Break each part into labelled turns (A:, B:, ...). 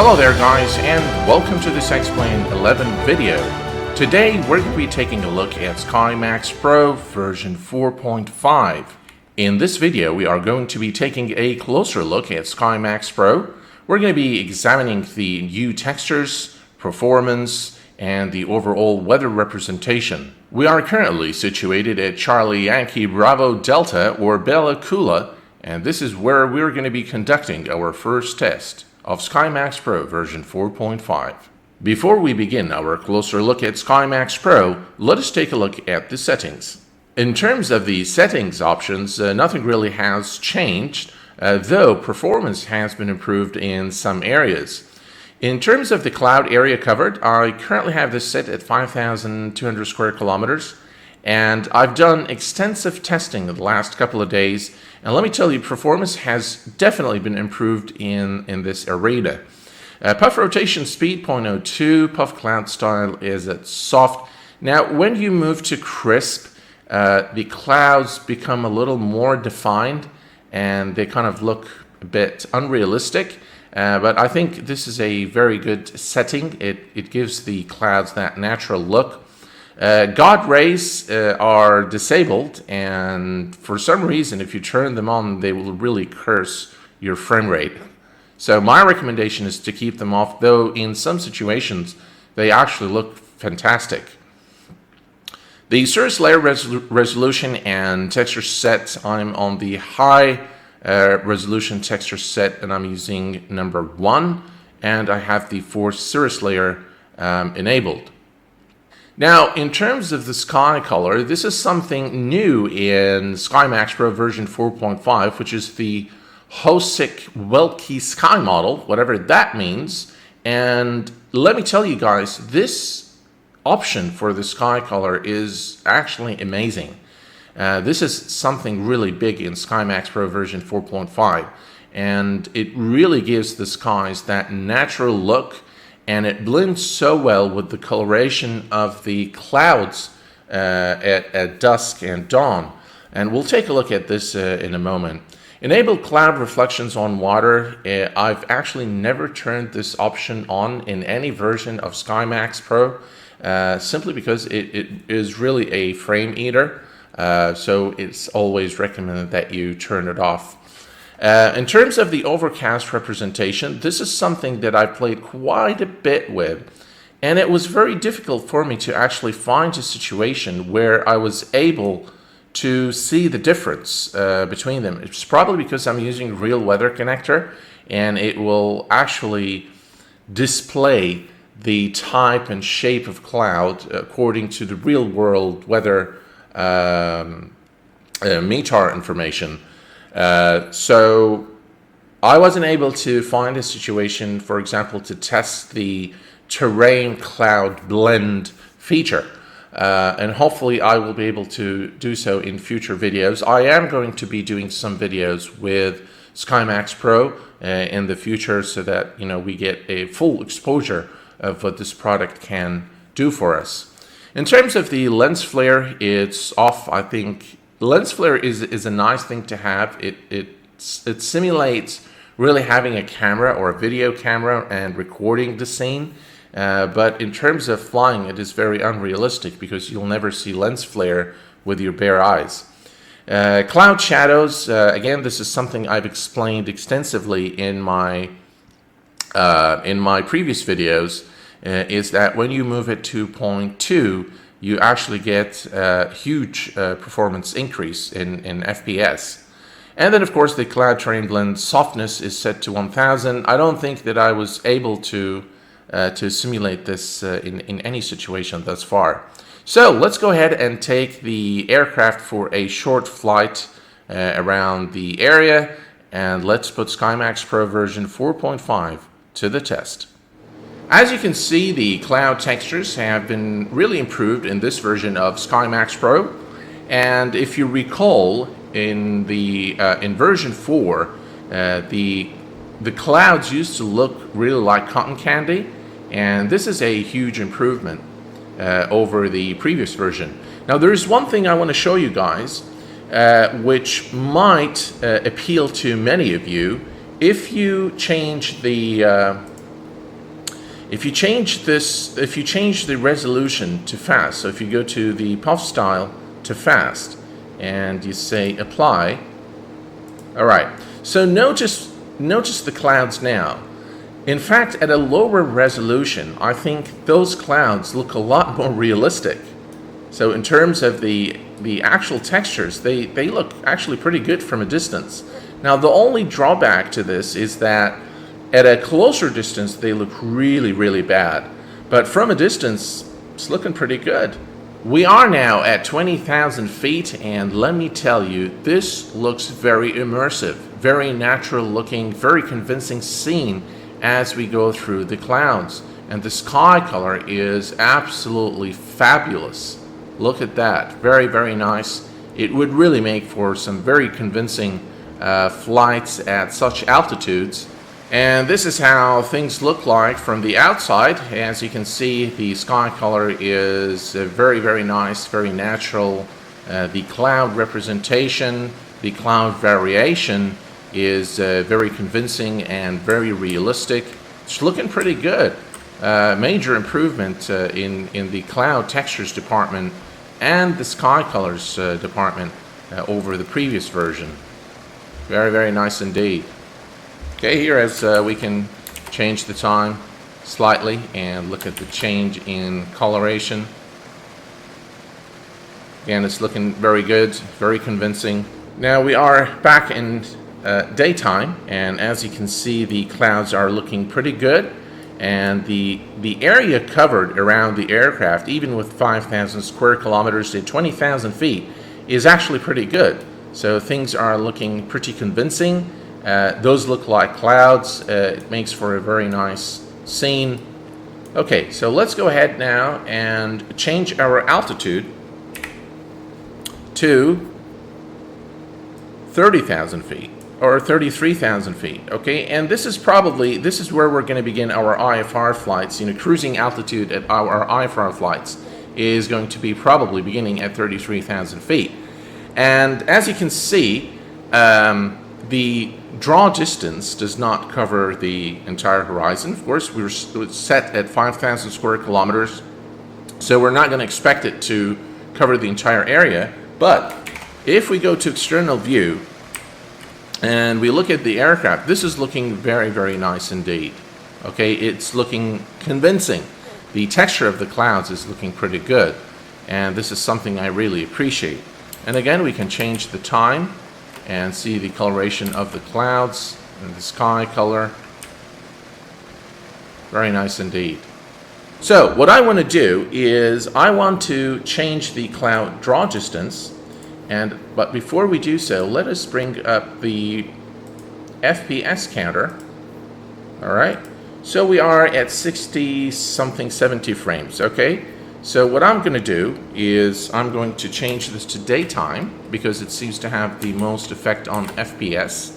A: Hello there guys, and welcome to this Explain 11 video. Today we're going to be taking a look at SkyMaxx Pro version 4.5. In this video we are going to be taking a closer look at SkyMaxx Pro. We're going to be examining the new textures, performance, and the overall weather representation. We are currently situated at Charlie Yankee Bravo Delta or Bella Coola, and this is where we're going to be conducting our first test of SkyMaxx Pro version 4.5. Before we begin our closer look at SkyMaxx Pro, let us take a look at the settings. In terms of the settings options, nothing really has changed, though performance has been improved in some areas. In terms of the cloud area covered, I currently have this set at 5,200 square kilometers, and I've done extensive testing in the last couple of days, and let me tell you, performance has definitely been improved in this arena. Puff rotation speed 0.02, puff cloud style is at soft. Now, when you move to crisp, the clouds become a little more defined, and they kind of look a bit unrealistic. But I think this is a very good setting. It gives the clouds that natural look. God rays are disabled, and for some reason, if you turn them on, they will really curse your frame rate. So my recommendation is to keep them off, though in some situations, they actually look fantastic. The surface layer resolution and texture set, I'm on the high resolution texture set, and I'm using number 1, and I have the force surface layer enabled. Now, in terms of the sky color, this is something new in SkyMaxx Pro version 4.5, which is the Hosik Welke sky model, whatever that means. And let me tell you guys, this option for the sky color is actually amazing. This is something really big in SkyMaxx Pro version 4.5, and it really gives the skies that natural look, and it blends so well with the coloration of the clouds at dusk and dawn. And we'll take a look at this in a moment. Enable cloud reflections on water. I've actually never turned this option on in any version of SkyMaxx Pro, simply because it is really a frame eater. So it's always recommended that you turn it off. In terms of the overcast representation, this is something that I played quite a bit with, and it was very difficult for me to actually find a situation where I was able to see the difference between them. It's probably because I'm using real weather connector, and it will actually display the type and shape of cloud according to the real world weather METAR information. So I wasn't able to find a situation, for example, to test the terrain cloud blend feature. And hopefully I will be able to do so in future videos. I am going to be doing some videos with SkyMaxx Pro in the future, so that we get a full exposure of what this product can do for us. In terms of the lens flare, it's off. I think lens flare is a nice thing to have. It simulates really having a camera or a video camera and recording the scene. But in terms of flying, it is very unrealistic because you'll never see lens flare with your bare eyes. Cloud shadows, again, this is something I've explained extensively in my previous videos, is that when you move it to 0.2, you actually get a huge performance increase in FPS. And then, of course, the cloud terrain blend softness is set to 1000. I don't think that I was able to simulate this in any situation thus far. So let's go ahead and take the aircraft for a short flight around the area, and let's put SkyMaxx Pro version 4.5 to the test. As you can see, the cloud textures have been really improved in this version of SkyMaxx Pro. And if you recall, in version 4, the clouds used to look really like cotton candy, and this is a huge improvement over the previous version. Now, there is one thing I want to show you guys, which might appeal to many of you. If you change the If you change the resolution to fast, so if you go to the puff style to fast and you say apply, all right, so notice the clouds now. In fact, at a lower resolution, I think those clouds look a lot more realistic. So in terms of the actual textures, they look actually pretty good from a distance. Now, the only drawback to this is that at a closer distance, they look really, really bad. But from a distance, it's looking pretty good. We are now at 20,000 feet, and let me tell you, this looks very immersive, very natural looking, very convincing scene as we go through the clouds. And the sky color is absolutely fabulous. Look at that, very, very nice. It would really make for some very convincing flights at such altitudes. And this is how things look like from the outside. As you can see, the sky color is very, very nice, very natural. The cloud representation, the cloud variation is very convincing and very realistic. It's looking pretty good. Major improvement in the cloud textures department and the sky colors department over the previous version. Very, very nice indeed. Okay, here as we can change the time slightly and look at the change in coloration. Again, it's looking very good, very convincing. Now we are back in daytime, and as you can see, the clouds are looking pretty good, and the area covered around the aircraft, even with 5,000 square kilometers to 20,000 feet, is actually pretty good. So things are looking pretty convincing. Those look like clouds. It makes for a very nice scene. Okay, so let's go ahead now and change our altitude to 30,000 feet or 33,000 feet. Okay, and this is where we're going to begin our IFR flights. Cruising altitude at our IFR flights is going to be probably beginning at 33,000 feet. And as you can see, the draw distance does not cover the entire horizon. Of course, we're set at 5,000 square kilometers, so we're not going to expect it to cover the entire area. But if we go to external view and we look at the aircraft, this is looking very, very nice indeed. Okay, it's looking convincing. The texture of the clouds is looking pretty good, and this is something I really appreciate. And again, we can change the time and see the coloration of the clouds and the sky color. Very nice indeed. So what I want to do is I want to change the cloud draw distance, but before we do so, let us bring up the FPS counter. All right, so we are at 60 something, 70 frames. Okay, so what I'm going to do is I'm going to change this to daytime because it seems to have the most effect on FPS.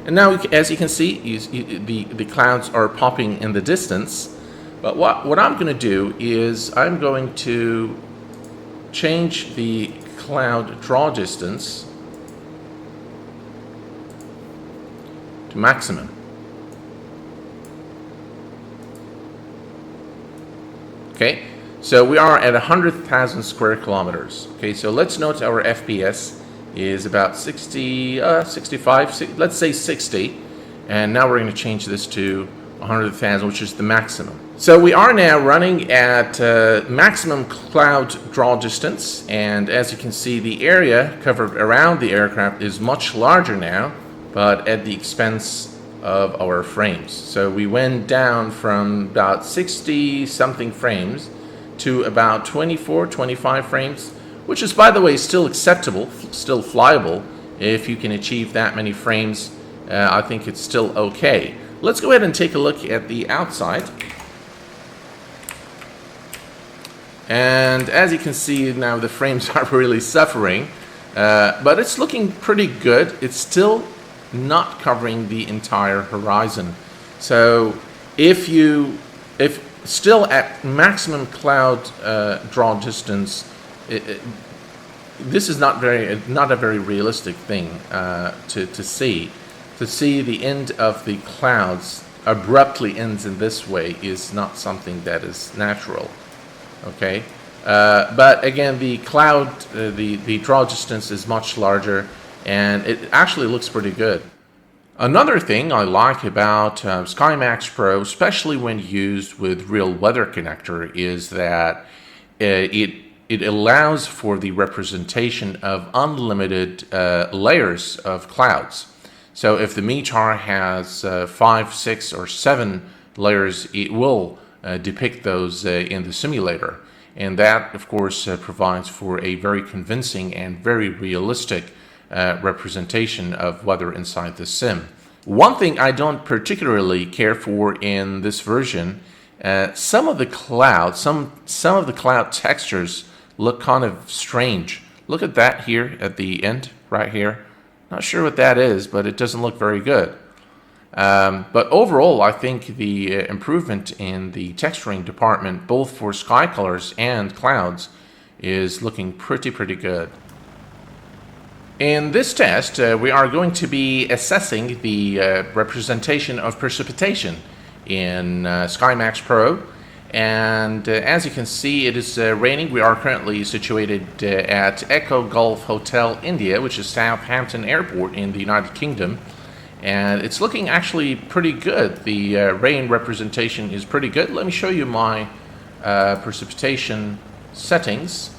A: And now, as you can see, the clouds are popping in the distance. But what I'm going to do is I'm going to change the cloud draw distance to maximum. Okay. So we are at 100,000 square kilometers. Okay, so let's note our FPS is about 60, 65, let's say 60. And now we're going to change this to 100,000, which is the maximum. So we are now running at maximum cloud draw distance. And as you can see, the area covered around the aircraft is much larger now, but at the expense of our frames. So we went down from about 60 something frames to about 24, 25 frames, which is, by the way, still acceptable, still flyable. If you can achieve that many frames, I think it's still okay. Let's go ahead and take a look at the outside. And as you can see now, the frames are really suffering, but it's looking pretty good. It's still not covering the entire horizon. So if still at maximum cloud draw distance, this is not a very realistic thing to see. To see the end of the clouds abruptly ends in this way is not something that is natural. Okay, but again, the cloud, the draw distance is much larger, and it actually looks pretty good. Another thing I like about SkyMaxx Pro, especially when used with real weather connector, is that it allows for the representation of unlimited layers of clouds. So if the METAR has 5, 6, or 7 layers, it will depict those in the simulator. And that, of course, provides for a very convincing and very realistic representation of weather inside the sim. One thing I don't particularly care for in this version, some of the clouds, some of the cloud textures look kind of strange. Look at that here at the end, right here. Not sure what that is, but it doesn't look very good. But overall, I think the improvement in the texturing department, both for sky colors and clouds, is looking pretty good. In this test, we are going to be assessing the representation of precipitation in SkyMaxx Pro. And as you can see, it is raining. We are currently situated at Echo Gulf Hotel India, which is Southampton Airport in the United Kingdom. And it's looking actually pretty good. The rain representation is pretty good. Let me show you my precipitation settings.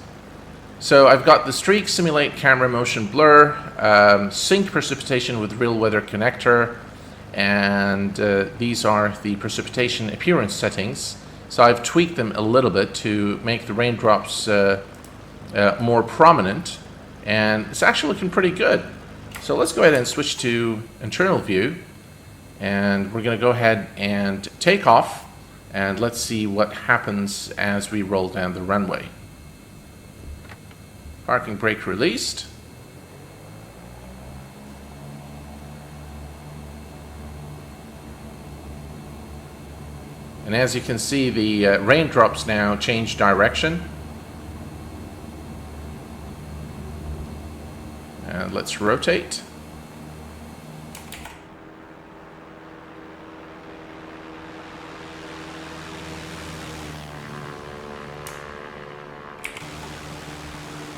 A: So I've got the streak, simulate camera motion blur, sync precipitation with real weather connector, and these are the precipitation appearance settings. So I've tweaked them a little bit to make the raindrops more prominent, and it's actually looking pretty good. So let's go ahead and switch to internal view, and we're going to go ahead and take off, and let's see what happens as we roll down the runway. Parking brake released. And as you can see, the raindrops now change direction. And let's rotate.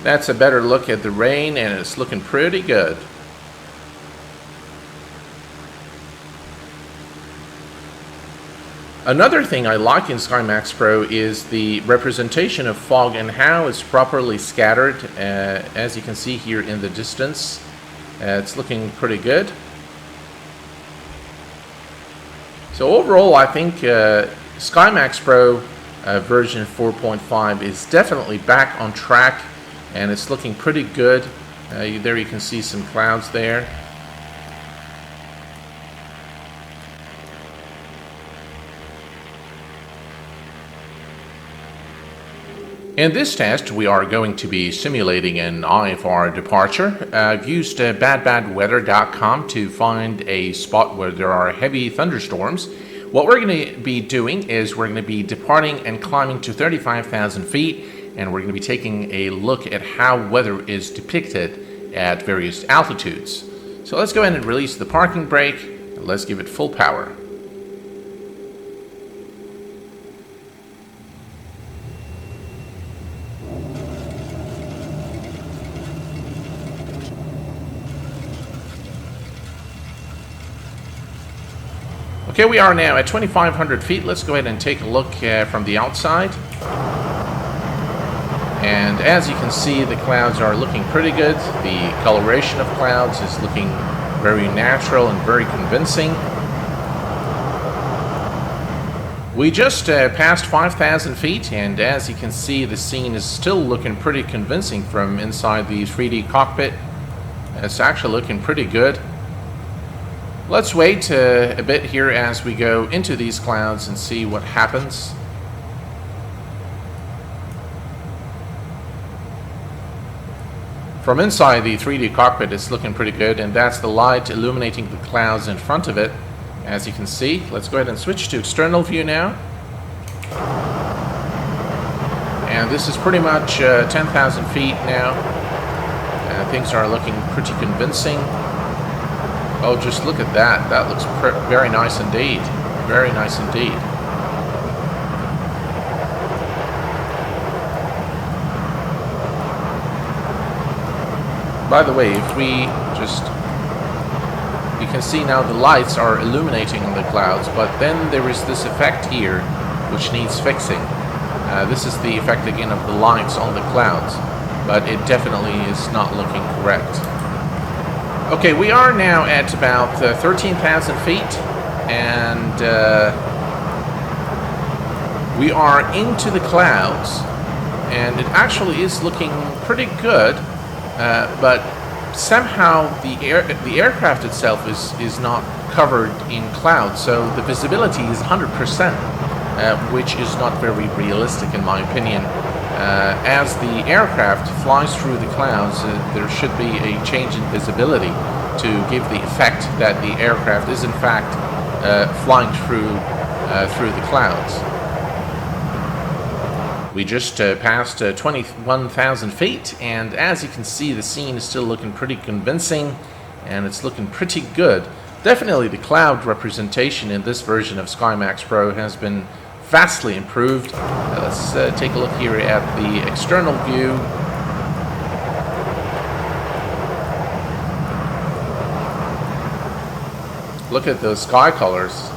A: That's a better look at the rain, and it's looking pretty good. Another thing I like in SkyMaxx Pro is the representation of fog and how it's properly scattered. As you can see here in the distance, it's looking pretty good. So overall, I think SkyMaxx Pro version 4.5 is definitely back on track, and it's looking pretty good. There you can see some clouds there. In this test, we are going to be simulating an IFR departure. I've used badbadweather.com to find a spot where there are heavy thunderstorms. What we're going to be doing is we're going to be departing and climbing to 35,000 feet, and we're going to be taking a look at how weather is depicted at various altitudes. So let's go ahead and release the parking brake, and let's give it full power. Okay, we are now at 2,500 feet. Let's go ahead and take a look from the outside. And as you can see, the clouds are looking pretty good. The coloration of clouds is looking very natural and very convincing. We just passed 5,000 feet, and as you can see, the scene is still looking pretty convincing from inside the 3D cockpit. It's actually looking pretty good. Let's wait a bit here as we go into these clouds and see what happens. From inside the 3D cockpit, it's looking pretty good, and that's the light illuminating the clouds in front of it, as you can see. Let's go ahead and switch to external view now. And this is pretty much 10,000 feet now. Things are looking pretty convincing. Oh, just look at that. That looks very nice indeed. Very nice indeed. By the way, if we just... You can see now the lights are illuminating on the clouds, but then there is this effect here which needs fixing. This is the effect again of the lights on the clouds, but it definitely is not looking correct. Okay, we are now at about 13,000 feet, and we are into the clouds, and it actually is looking pretty good, but somehow the aircraft itself is not covered in clouds, so the visibility is 100%, which is not very realistic in my opinion. As the aircraft flies through the clouds, there should be a change in visibility to give the effect that the aircraft is in fact flying through the clouds. We just passed 21,000 feet, and as you can see, the scene is still looking pretty convincing, and it's looking pretty good. Definitely the cloud representation in this version of SkyMaxx Pro has been vastly improved. Let's take a look here at the external view. Look at those sky colors.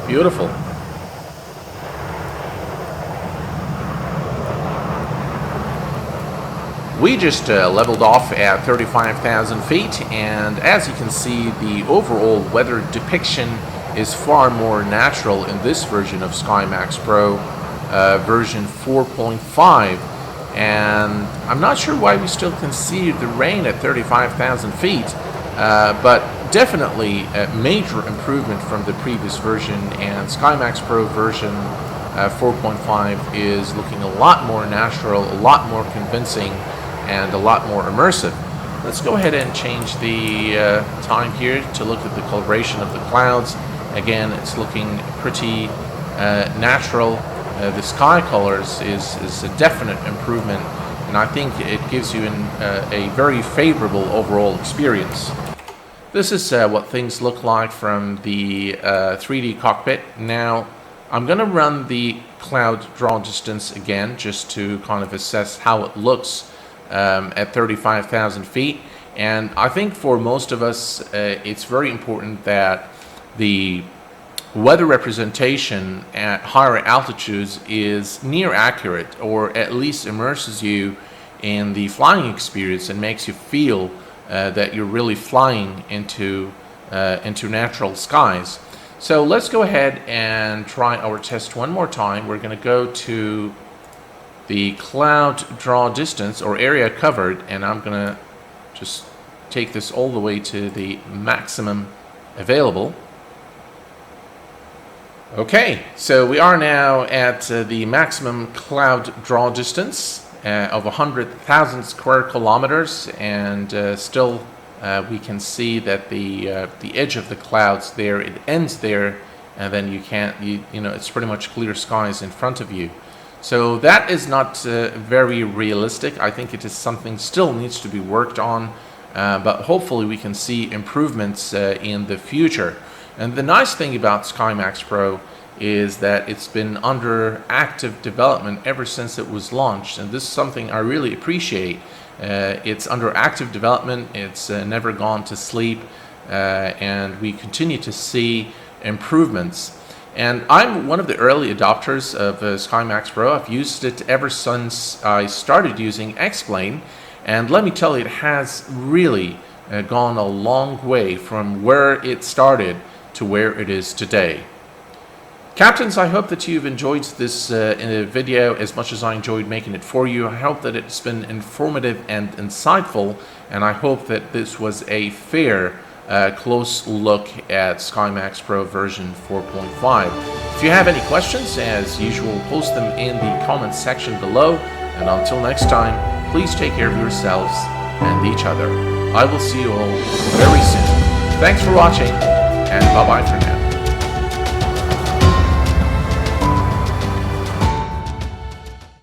A: Beautiful. We just leveled off at 35,000 feet, and as you can see, the overall weather depiction is far more natural in this version of SkyMaxx Pro, version 4.5, and I'm not sure why we still can see the rain at 35,000 feet, but definitely a major improvement from the previous version, and SkyMaxx Pro version 4.5 is looking a lot more natural, a lot more convincing, and a lot more immersive. Let's go ahead and change the time here to look at the coloration of the clouds. Again, it's looking pretty natural. The sky colors is a definite improvement, and I think it gives you a very favorable overall experience. This is what things look like from the 3D cockpit. Now, I'm going to run the cloud draw distance again just to kind of assess how it looks at 35,000 feet, and I think for most of us it's very important that the weather representation at higher altitudes is near accurate, or at least immerses you in the flying experience and makes you feel that you're really flying into natural skies. So let's go ahead and try our test one more time. We're going to go to the cloud draw distance, or area covered, and I'm going to just take this all the way to the maximum available. Okay, so we are now at the maximum cloud draw distance of 100,000 square kilometers, and still we can see that the edge of the clouds there, it ends there, and then you know, it's pretty much clear skies in front of you. So that is not very realistic. I think it is something still needs to be worked on, but hopefully we can see improvements in the future. And the nice thing about SkyMaxx Pro is that it's been under active development ever since it was launched, and this is something I really appreciate. It's under active development, it's never gone to sleep, and we continue to see improvements. And I'm one of the early adopters of SkyMaxx Pro. I've used it ever since I started using X-Plane, and let me tell you, it has really gone a long way from where it started to where it is today. Captains, I hope that you've enjoyed this video as much as I enjoyed making it for you. I hope that it's been informative and insightful, and I hope that this was a fair close look at SkyMaxx Pro version 4.5. If you have any questions, as usual, post them in the comments section below, and until next time, please take care of yourselves and each other. I will see you all very soon. Thanks for watching, and bye-bye for now.